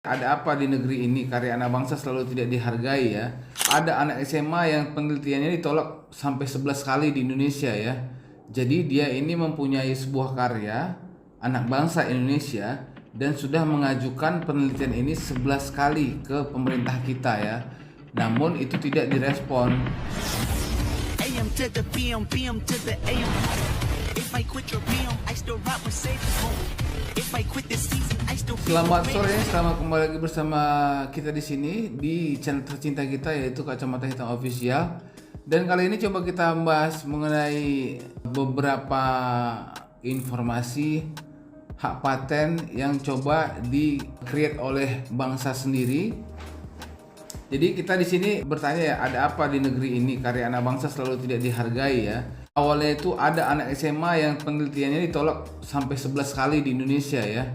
Ada apa di negeri ini? Karya anak bangsa selalu tidak dihargai ya. Ada anak SMA yang penelitiannya ditolak sampai 11 kali di Indonesia ya. Jadi dia ini mempunyai sebuah karya anak bangsa Indonesia dan sudah mengajukan penelitian ini 11 kali ke pemerintah kita ya. Namun itu tidak direspon. AM to the PM, PM to the AM. If I quit your PM, I still rap with safe home. If I quit this season, I still Selamat sore, selamat kembali lagi bersama kita di sini di channel tercinta kita yaitu Kacamata Hitam Official. Dan kali ini coba kita bahas mengenai beberapa informasi hak paten yang coba di-create oleh bangsa sendiri. Jadi kita di sini bertanya ya, ada apa di negeri ini? Karya anak bangsa selalu tidak dihargai ya. Awalnya itu ada anak SMA yang penelitiannya ditolak sampai 11 kali di Indonesia ya.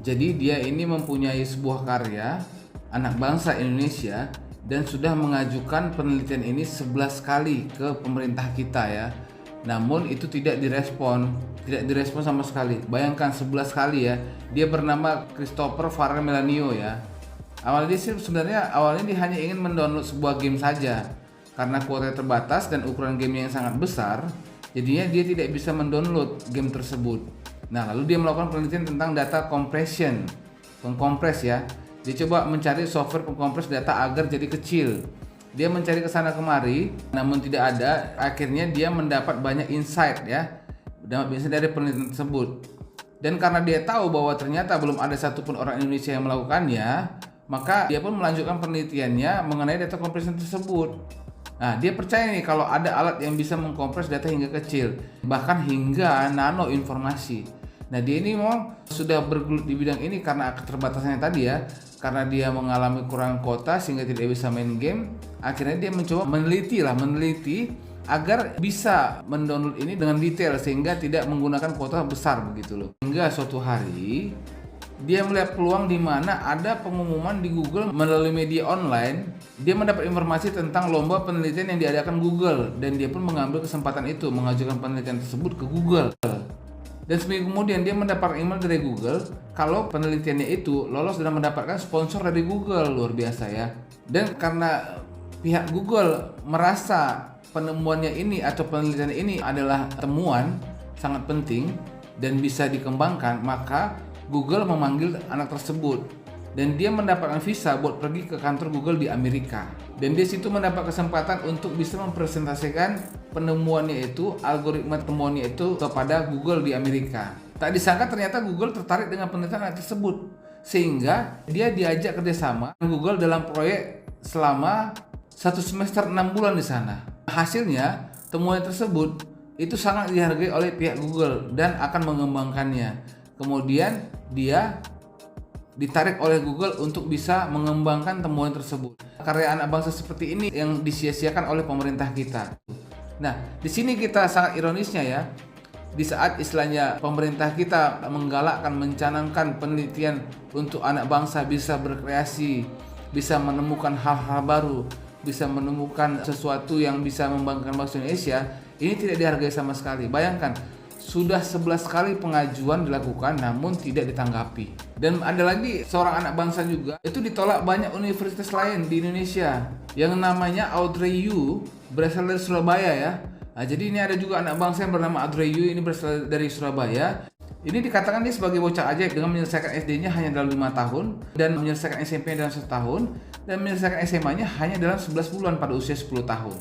Jadi dia ini mempunyai sebuah karya anak bangsa Indonesia dan sudah mengajukan penelitian ini 11 kali ke pemerintah kita ya. Namun itu tidak direspon sama sekali. Bayangkan 11 kali ya. Dia bernama Christopher Farrell Melanio ya. Awalnya dia hanya ingin mendownload sebuah game saja. Karena kuota terbatas dan ukuran gamenya yang sangat besar, jadinya dia tidak bisa mendownload game tersebut. Nah, lalu dia melakukan penelitian tentang data compression, pengkompres ya. Dia coba mencari software pengkompres data agar jadi kecil. Dia mencari kesana kemari, namun tidak ada. Akhirnya dia mendapat banyak insight ya, dari penelitian tersebut. Dan karena dia tahu bahwa ternyata belum ada satupun orang Indonesia yang melakukannya, maka dia pun melanjutkan penelitiannya mengenai data compression tersebut. Nah, dia percaya nih kalau ada alat yang bisa mengkompres data hingga kecil, bahkan hingga nano informasi. Nah, dia ini memang sudah bergelut di bidang ini karena keterbatasannya tadi ya, karena dia mengalami kurang kuota sehingga tidak bisa main game. Akhirnya dia mencoba meneliti agar bisa mendownload ini dengan detail sehingga tidak menggunakan kuota besar begitu loh. Hingga suatu hari dia melihat peluang di mana ada pengumuman di Google melalui media online. Dia mendapat informasi tentang lomba penelitian yang diadakan Google dan dia pun mengambil kesempatan itu mengajukan penelitian tersebut ke Google. Dan seminggu kemudian dia mendapat email dari Google kalau penelitiannya itu lolos dan mendapatkan sponsor dari Google. Luar biasa ya. Dan karena pihak Google merasa penemuannya ini atau penelitian ini adalah temuan sangat penting dan bisa dikembangkan, maka Google memanggil anak tersebut dan dia mendapatkan visa buat pergi ke kantor Google di Amerika. Dan di situ mendapat kesempatan untuk bisa mempresentasikan penemuannya itu, algoritma temuannya itu kepada Google di Amerika. Tak disangka ternyata Google tertarik dengan penelitian anak tersebut sehingga dia diajak kerjasama dengan Google dalam proyek selama 1 semester 6 bulan di sana. Hasilnya temuan tersebut itu sangat dihargai oleh pihak Google dan akan mengembangkannya. Kemudian dia ditarik oleh Google untuk bisa mengembangkan temuan tersebut. Karya anak bangsa seperti ini yang disia-siakan oleh pemerintah kita. Nah, di sini kita sangat ironisnya ya. Di saat istilahnya pemerintah kita menggalakkan, mencanangkan penelitian untuk anak bangsa bisa berkreasi, bisa menemukan hal-hal baru, bisa menemukan sesuatu yang bisa membanggakan bangsa Indonesia, ini tidak dihargai sama sekali. Bayangkan, sudah 11 kali pengajuan dilakukan namun tidak ditanggapi. Dan ada lagi seorang anak bangsa juga itu ditolak banyak universitas lain di Indonesia yang namanya Audrey Yu, berasal dari Surabaya ya. Nah, jadi ini ada juga anak bangsa yang bernama Audrey Yu, ini berasal dari Surabaya. Ini dikatakan dia sebagai bocah ajaib dengan menyelesaikan SD-nya hanya dalam 5 tahun dan menyelesaikan SMP-nya dalam 1 tahun dan menyelesaikan SMA-nya hanya dalam 11 bulan pada usia 10 tahun.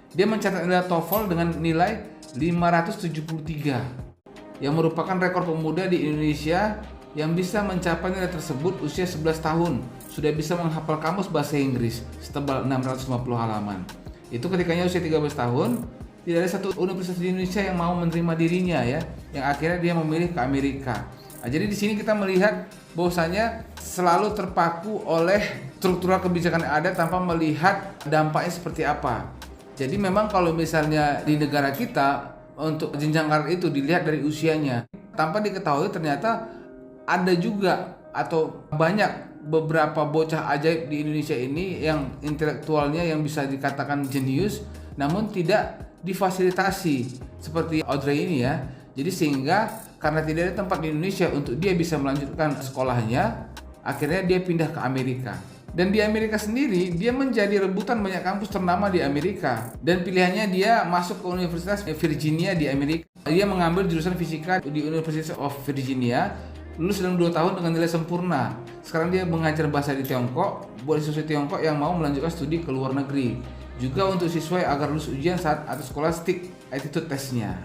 Dia mencatat nilai TOEFL dengan nilai 573 yang merupakan rekor pemuda di Indonesia yang bisa mencapai nilai tersebut usia 11 tahun. Sudah bisa menghafal kamus bahasa Inggris setebal 650 halaman. Itu ketikanya usia 13 tahun. Tidak ada satu universitas di Indonesia yang mau menerima dirinya ya, yang akhirnya dia memilih ke Amerika. Nah, jadi di sini kita melihat bahwasanya selalu terpaku oleh struktural kebijakan yang ada tanpa melihat dampaknya seperti apa. Jadi memang kalau misalnya di negara kita untuk jenjang karir itu dilihat dari usianya, tanpa diketahui ternyata ada juga atau banyak beberapa bocah ajaib di Indonesia ini yang intelektualnya yang bisa dikatakan jenius namun tidak difasilitasi seperti Audrey ini ya. Jadi sehingga karena tidak ada tempat di Indonesia untuk dia bisa melanjutkan sekolahnya, Akhirnya dia pindah ke Amerika. Dan di Amerika sendiri dia menjadi rebutan banyak kampus ternama di Amerika. Dan pilihannya dia masuk ke Universitas Virginia di Amerika. Dia mengambil jurusan fisika di University of Virginia. Lulus dalam 2 tahun dengan nilai sempurna. Sekarang dia mengajar bahasa di Tiongkok buat siswa Tiongkok yang mau melanjutkan studi ke luar negeri. Juga untuk siswa agar lulus ujian saat atau scholastic attitude testnya.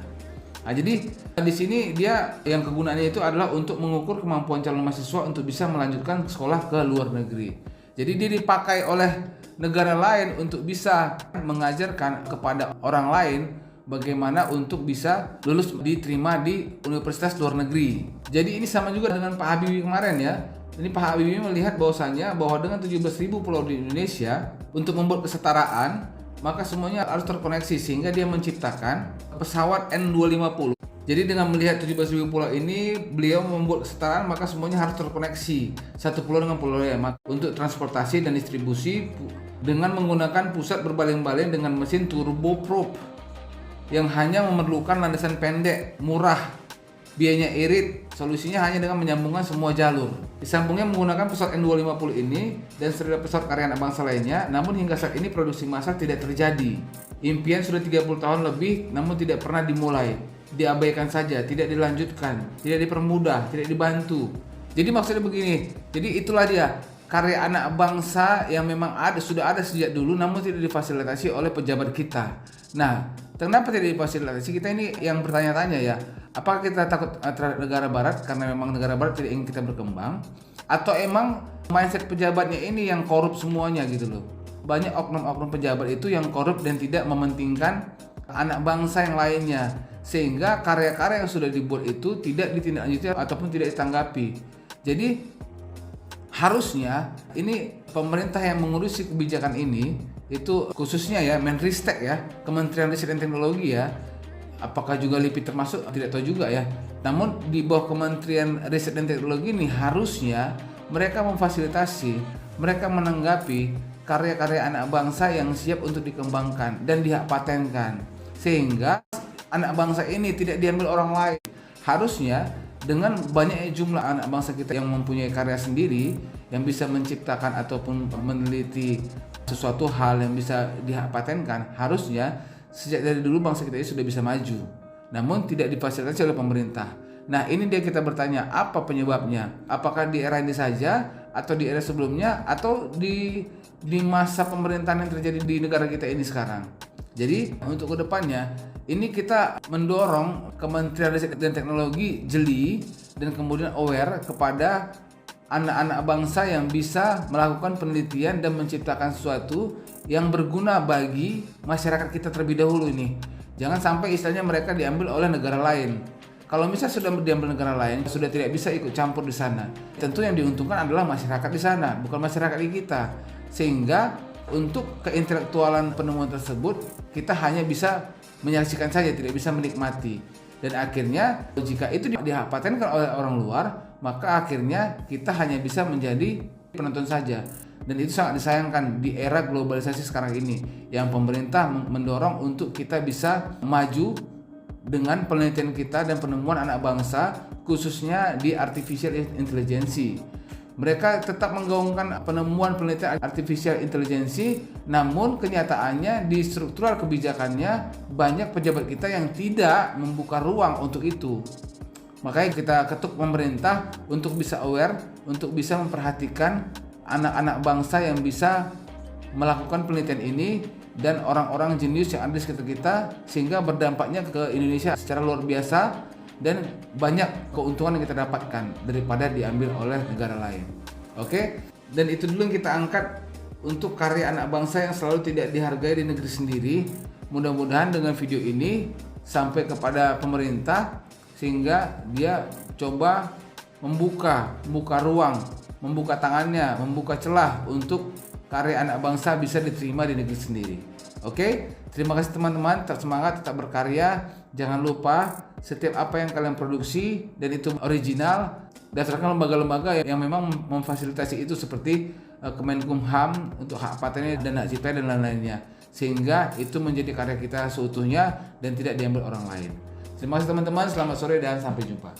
Nah, jadi di sini dia yang kegunaannya itu adalah untuk mengukur kemampuan calon mahasiswa untuk bisa melanjutkan sekolah ke luar negeri. Jadi dia dipakai oleh negara lain untuk bisa mengajarkan kepada orang lain bagaimana untuk bisa lulus diterima di universitas luar negeri. Jadi ini sama juga dengan Pak Habibie kemarin ya. Ini Pak Habibie melihat bahwasannya bahwa dengan 17.000 pulau di Indonesia untuk membuat kesetaraan, maka semuanya harus terkoneksi sehingga dia menciptakan pesawat N250. Jadi dengan melihat 17.000 pulau ini, beliau membuat kesetaraan, maka semuanya harus terkoneksi satu pulau dengan pulau lain untuk transportasi dan distribusi dengan menggunakan pusat berbaling-baling dengan mesin turboprop yang hanya memerlukan landasan pendek, murah, biayanya irit. Solusinya hanya dengan menyambungkan semua jalur. Disambungnya menggunakan pesawat N250 ini dan serial pesawat karya anak bangsa lainnya, namun hingga saat ini produksi massal tidak terjadi. Impian sudah 30 tahun lebih namun tidak pernah dimulai. Diabaikan saja, tidak dilanjutkan, tidak dipermudah, tidak dibantu. Jadi maksudnya begini, jadi itulah dia karya anak bangsa yang memang sudah ada sejak dulu namun tidak difasilitasi oleh pejabat kita. Nah, kenapa tidak difasilitasi? Kita ini yang bertanya-tanya ya, apakah kita takut terhadap negara barat karena memang negara barat tidak ingin kita berkembang, atau emang mindset pejabatnya ini yang korup semuanya gitu loh. Banyak oknum-oknum pejabat itu yang korup dan tidak mementingkan anak bangsa yang lainnya, sehingga karya-karya yang sudah dibuat itu tidak ditindaklanjuti ataupun tidak ditanggapi. Jadi harusnya ini pemerintah yang mengurusi kebijakan ini itu khususnya ya Menristek ya, Kementerian Riset dan Teknologi ya. Apakah juga LIPI termasuk? Tidak tahu juga ya. Namun di bawah Kementerian Riset dan Teknologi ini harusnya mereka memfasilitasi, mereka menanggapi karya-karya anak bangsa yang siap untuk dikembangkan dan dihak patenkan, sehingga anak bangsa ini tidak diambil orang lain. Harusnya dengan banyaknya jumlah anak bangsa kita yang mempunyai karya sendiri, yang bisa menciptakan ataupun meneliti sesuatu hal yang bisa dihak patenkan, harusnya sejak dari dulu bangsa kita ini sudah bisa maju. Namun tidak difasilitasi oleh pemerintah. Nah, ini dia kita bertanya, apa penyebabnya? Apakah di era ini saja atau di era sebelumnya atau di masa pemerintahan yang terjadi di negara kita ini sekarang? Jadi untuk kedepannya ini kita mendorong Kementerian Riset dan Teknologi jeli dan kemudian aware kepada anak-anak bangsa yang bisa melakukan penelitian dan menciptakan sesuatu yang berguna bagi masyarakat kita terlebih dahulu ini. Jangan sampai istilahnya mereka diambil oleh negara lain. Kalau misalnya sudah diambil negara lain, sudah tidak bisa ikut campur di sana. Tentu yang diuntungkan adalah masyarakat di sana, bukan masyarakat di kita. Sehingga untuk keintelektualan penemuan tersebut kita hanya bisa menyaksikan saja, tidak bisa menikmati. Dan akhirnya jika itu dipatenkan oleh orang luar, maka akhirnya kita hanya bisa menjadi penonton saja. Dan itu sangat disayangkan di era globalisasi sekarang ini, yang pemerintah mendorong untuk kita bisa maju dengan penelitian kita dan penemuan anak bangsa, khususnya di artificial intelligence. Mereka tetap menggaungkan penemuan penelitian artificial intelligence, namun kenyataannya di struktural kebijakannya banyak pejabat kita yang tidak membuka ruang untuk itu. Makanya kita ketuk pemerintah untuk bisa aware, untuk bisa memperhatikan anak-anak bangsa yang bisa melakukan penelitian ini dan orang-orang jenius yang ada di sekitar kita, sehingga berdampaknya ke Indonesia secara luar biasa dan banyak keuntungan yang kita dapatkan daripada diambil oleh negara lain. Oke, dan itu dulu yang kita angkat untuk karya anak bangsa yang selalu tidak dihargai di negeri sendiri. Mudah-mudahan dengan video ini sampai kepada pemerintah sehingga dia coba membuka ruang, membuka tangannya, membuka celah untuk karya anak bangsa bisa diterima di negeri sendiri. Oke, terima kasih teman-teman, tetap semangat, tetap berkarya. Jangan lupa setiap apa yang kalian produksi dan itu original, dasarkan lembaga-lembaga yang memang memfasilitasi itu seperti Kemenkumham untuk hak patennya dan hak cipta dan lain-lainnya, sehingga itu menjadi karya kita seutuhnya dan tidak diambil orang lain. Terima kasih teman-teman, selamat sore dan sampai jumpa.